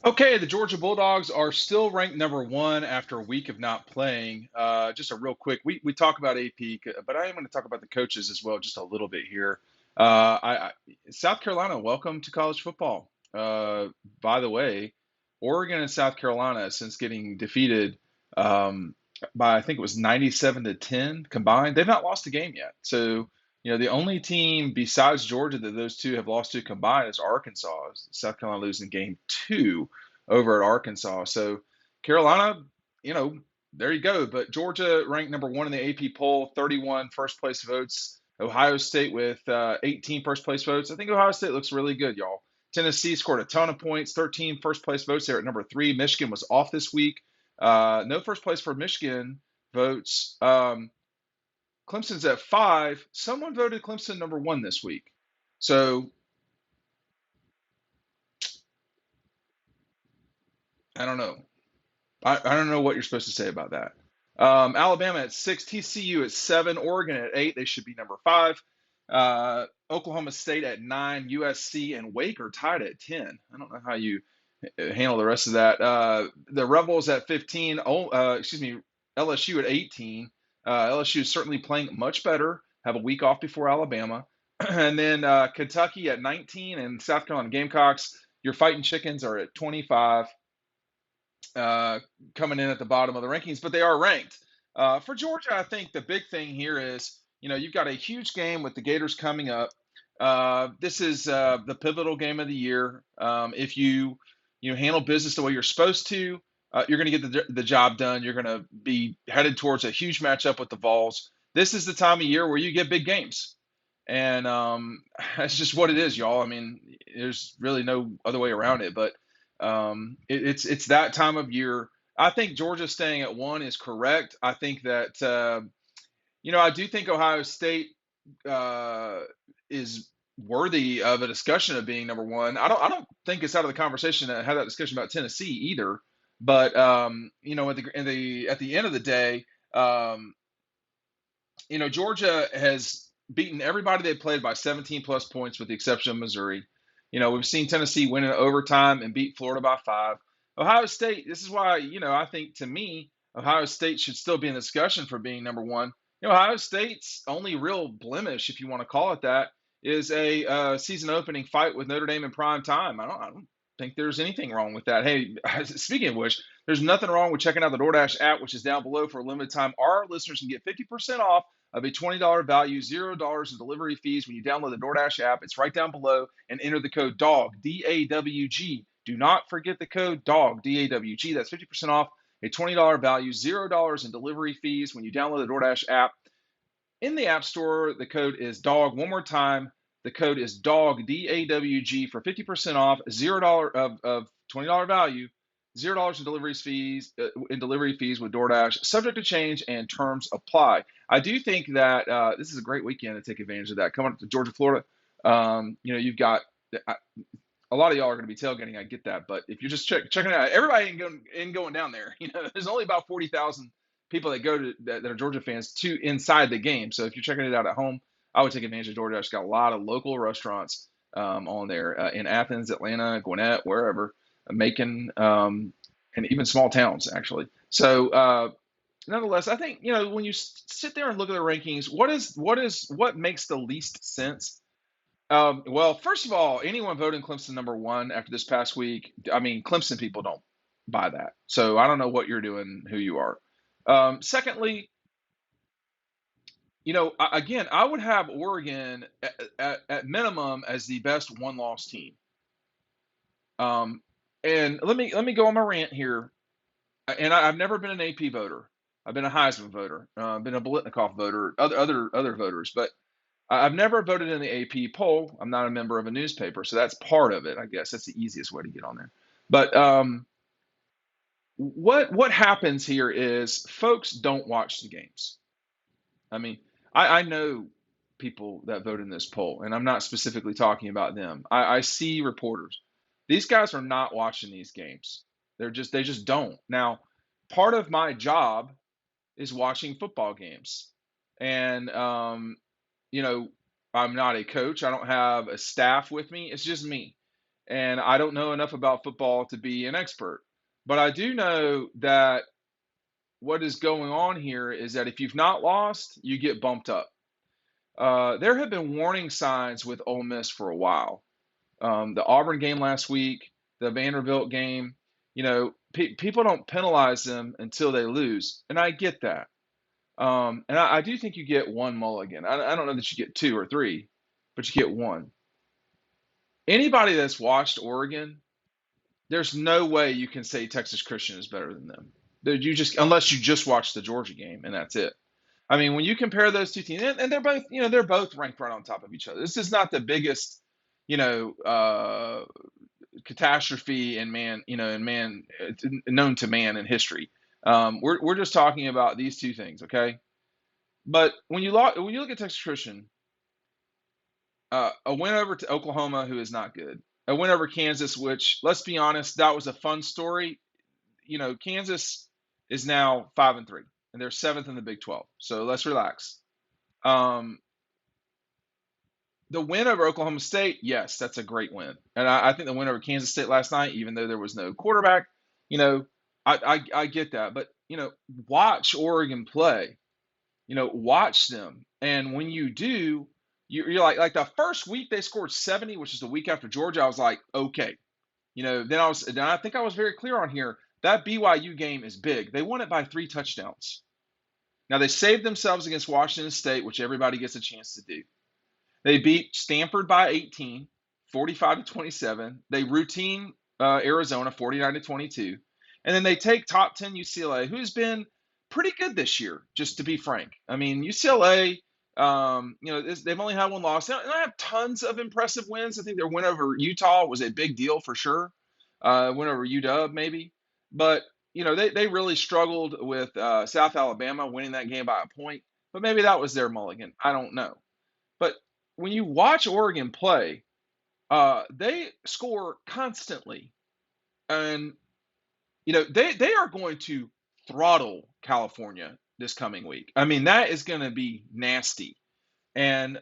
Okay, the Georgia Bulldogs are still ranked number one after a week of not playing. Just a real quick, we talk about AP, but I am going to talk about the coaches as well, just a little bit here. South Carolina, welcome to college football. By the way, Oregon and South Carolina, since getting defeated um, by I think it was 97-10 combined, they've not lost a game yet. So the only team besides Georgia that those two have lost to combined is Arkansas. South Carolina losing game two over at Arkansas. So Carolina, you know, there you go. But Georgia ranked number one in the AP poll, 31 first place votes. Ohio State with 18 first place votes. I think Ohio State looks really good, y'all. Tennessee scored a ton of points, 13 first place votes there at number three. Michigan was off this week. No first place for Michigan votes. Clemson's at five. Someone voted Clemson number one this week. So I don't know. I don't know what you're supposed to say about that. Alabama at six, TCU at seven, Oregon at eight. They should be number five. Oklahoma State at nine, USC and Wake are tied at 10. I don't know how you handle the rest of that. The Rebels at 15. Excuse me, LSU at 18. LSU is certainly playing much better. Have a week off before Alabama. And then Kentucky at 19 and South Carolina Gamecocks. Your fighting chickens are at 25 uh, coming in at the bottom of the rankings, but they are ranked. For Georgia, I think the big thing here is, you've got a huge game with the Gators coming up. This is the pivotal game of the year. If you handle business the way you're supposed to, you're going to get the job done. You're going to be headed towards a huge matchup with the Vols. This is the time of year where you get big games. And that's just what it is, y'all. I mean, there's really no other way around it. But it's that time of year. I think Georgia staying at one is correct. I think that I do think Ohio State uh, is worthy of a discussion of being number one. I don't think it's out of the conversation to have that discussion about Tennessee either. But at the end of the day, um, Georgia has beaten everybody they played by 17 plus points, with the exception of Missouri. We've seen Tennessee win in overtime and beat Florida by five. Ohio State, this is why, I think to me, Ohio State should still be in the discussion for being number one. Ohio State's only real blemish, if you want to call it that, is a season opening fight with Notre Dame in prime time. I don't think there's anything wrong with that. Hey, speaking of which, there's nothing wrong with checking out the DoorDash app, which is down below for a limited time. Our listeners can get 50% off of a $20 value, $0 in delivery fees when you download the DoorDash app. It's right down below, and enter the code DAWG, DAWG. Do not forget the code DAWG, DAWG. That's 50% off a $20 value, $0 in delivery fees when you download the DoorDash app. In the App Store, the code is DAWG. One more time, the code is DAWG, DAWG, for 50% off, $0 of $20 value, $0 in delivery fees with DoorDash, subject to change and terms apply. I do think that this is a great weekend to take advantage of that. Coming up to Georgia, Florida, you've got a lot of y'all are going to be tailgating. I get that, but if you're just checking it out, everybody ain't going down there. There's only about 40,000 people that go to that are Georgia fans to inside the game. So if you're checking it out at home, I would take advantage of Georgia. It's got a lot of local restaurants on there in Athens, Atlanta, Gwinnett, wherever, Macon, and even small towns actually. So nonetheless, I think when you sit there and look at the rankings, what makes the least sense? Well, first of all, anyone voting Clemson number one after this past week, I mean, Clemson people don't buy that. So I don't know what you're doing, who you are. Secondly, again, I would have Oregon at minimum as the best one-loss team. Um, and let me go on my rant here. And I've never been an AP voter. I've been a Heisman voter. Been a Blitnikoff voter. Other voters, but I've never voted in the AP poll. I'm not a member of a newspaper, so that's part of it. I guess that's the easiest way to get on there. But what happens here is folks don't watch the games. I mean, I know people that vote in this poll, and I'm not specifically talking about them. I see reporters. These guys are not watching these games. They just don't. Now, part of my job is watching football games, and you know, I'm not a coach. I don't have a staff with me. It's just me. and I don't know enough about football to be an expert. But I do know that what is going on here is that if you've not lost, you get bumped up. There have been warning signs with Ole Miss for a while. The Auburn game last week, the Vanderbilt game, people don't penalize them until they lose, and I get that. And I do think you get one mulligan. I don't know that you get two or three, but you get one. Anybody that's watched Oregon, there's no way you can say Texas Christian is better than them. Unless you just watch the Georgia game and that's it. I mean, when you compare those two teams, and they're both ranked right on top of each other. This is not the biggest, you know, catastrophe in man known to man in history. We're just talking about these two things, okay? But when you look at Texas Christian, a win over to Oklahoma, who is not good, a win over Kansas, which, let's be honest, that was a fun story. Kansas is now 5-3, and they're seventh in the Big 12. So let's relax. The win over Oklahoma State, yes, that's a great win, and I think the win over Kansas State last night, even though there was no quarterback, I get that, but watch Oregon play. Watch them, and when you do, you're like the first week they scored 70, which is the week after Georgia. I was like, okay, then I think I was very clear on here. That BYU game is big. They won it by 3 touchdowns. Now they saved themselves against Washington State, which everybody gets a chance to do. They beat Stanford by 18, 45-27. They routine Arizona 49-22, and then they take top 10 UCLA, who's been pretty good this year, just to be frank. I mean, UCLA, they've only had one loss. They don't have tons of impressive wins. I think their win over Utah was a big deal for sure. Win over UW maybe, but they really struggled with South Alabama winning that game by a point. But maybe that was their mulligan. I don't know. But when you watch Oregon play, they score constantly, and they are going to throttle California this coming week. I mean, that is going to be nasty, and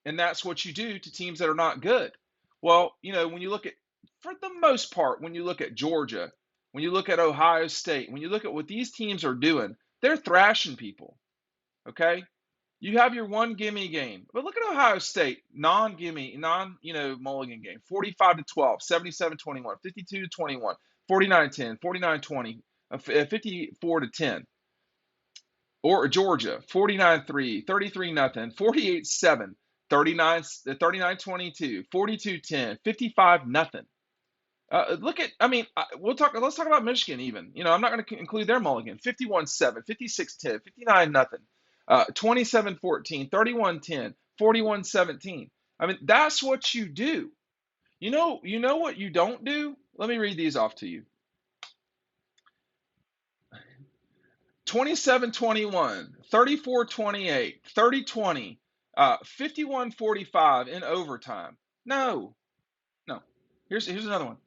that's what you do to teams that are not good. Well, when you look at, for the most part, when you look at Georgia, when you look at Ohio State, when you look at what these teams are doing, they're thrashing people. Okay, you have your one gimme game, but look at Ohio State, non-gimme, mulligan game, 45-12, 77-21, 52-21, 49-10, 49-20, 54-10. Or Georgia, 49-3, 33-0, 48-7, 39-22, 42-10, 55-0. Let's talk about Michigan even. I'm not going to include their mulligan. 51-7, 56-10, 59-0, 27-14, 31-10, 41-17. I mean, that's what you do. You know what you don't do? Let me read these off to you. 27-21, 34-28, 30-20, 51-45 in overtime. No. Here's another one.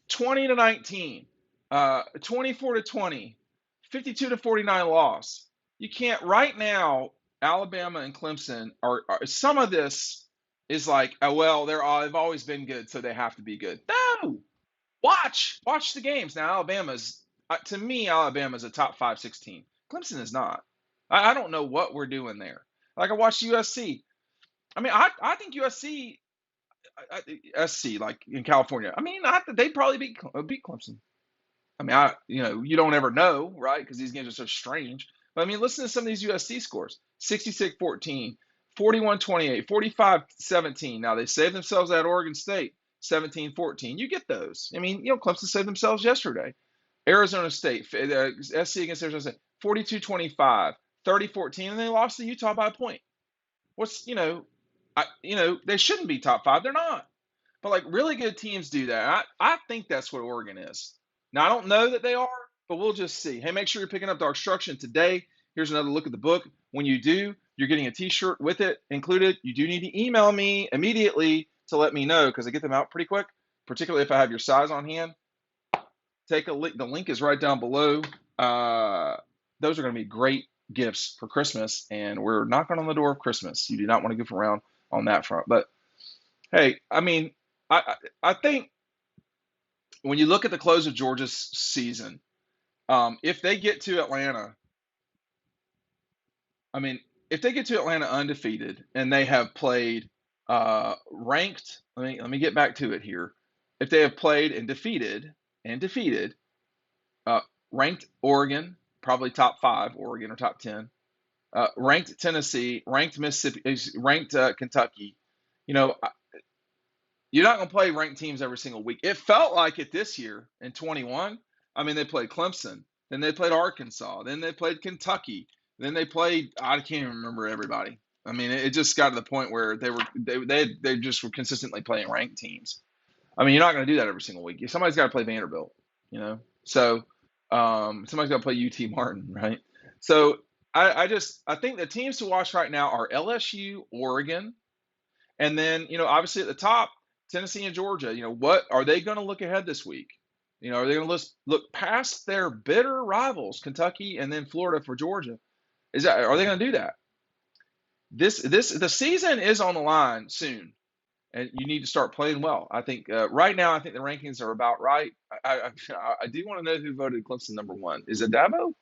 20-19, 24-20, 52-49 loss. You can't right now. Alabama and Clemson are some of this is like, oh well, they've always been good, so they have to be good. No, watch the games now. To me, Alabama's a top 5-6 team. Clemson is not. I don't know what we're doing there. Like I watched USC. I mean, I think USC, SC, like in California. I mean, they'd probably beat Clemson. I mean, you don't ever know, right? Because these games are so strange. But I mean, listen to some of these USC scores: 66-14, 41-28, 45-17. Now they saved themselves at Oregon State, 17-14. You get those. I mean, Clemson saved themselves yesterday. Arizona State, SC against Arizona State, 42-25, 30-14, and they lost to Utah by a point. They shouldn't be top 5. They're not. But like really good teams do that. I think that's what Oregon is. Now I don't know that they are, but we'll just see. Hey, make sure you're picking up DAWGSTRUCTION today. Here's another look at the book. When you do, you're getting a t-shirt with it included. You do need to email me immediately to let me know because I get them out pretty quick, particularly if I have your size on hand. Take a link. The link is right down below. Those are going to be great gifts for Christmas, and we're knocking on the door of Christmas. You do not want to goof around on that front. But hey, I mean, I think when you look at the close of Georgia's season, if they get to Atlanta, I mean, if they get to Atlanta undefeated and they have played ranked, let me get back to it here. If they have played and defeated uh, ranked Oregon, probably top five Oregon or top 10, ranked Tennessee, ranked Mississippi, ranked Kentucky, you know, you're not going to play ranked teams every single week. It felt like it this year in 21. I mean, they played Clemson, then they played Arkansas, then they played Kentucky, then they played. I can't even remember everybody. I mean, it just got to the point where they just were consistently playing ranked teams. I mean, you're not going to do that every single week. Somebody's got to play Vanderbilt, you know. So somebody's got to play UT Martin, right? So I think the teams to watch right now are LSU, Oregon, and then, obviously at the top, Tennessee and Georgia. What are they going to look ahead this week? Are they going to look past their bitter rivals, Kentucky and then Florida for Georgia? Are they going to do that? The season is on the line soon, and you need to start playing well. I think right now, I think the rankings are about right. I do want to know who voted Clemson number one. Is it Dabo?